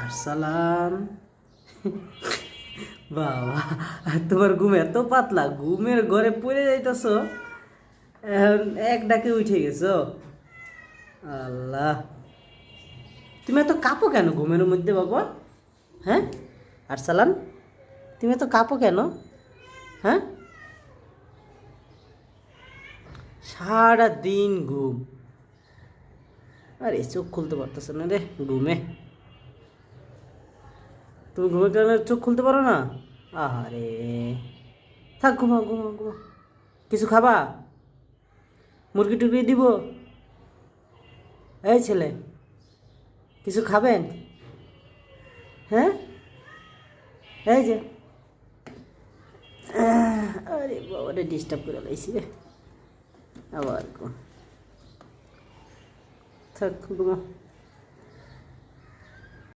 আরসালান, বাবা তোমার ঘুম এত পাতলা, ঘুমের ঘরে পড়ে যাইতেছ, এক ডাকে উঠে গেছো। আল্লাহ, তুমি এত কাঁপো কেন ঘুমের মধ্যে বাবা? হ্যাঁ আরসালান, তুমি এত কাঁপো কেন? হ্যাঁ, সারা দিন ঘুম, আরে চোখ খুলতে পারতেছ না রে ঘুমে। তুমি ঘুমের কারণে চোখ খুলতে পারো না? আহারে, থাক, ঘুমাও ঘুমাও ঘুমাও। কিছু খাবা? মুরগি টুরগি দিব? এই ছেলে, কিছু খাবেন? হ্যাঁ, এই যে, আরে বাবারে ডিস্টার্ব করে লাইছি রে, আবার থাক ঘুমাও।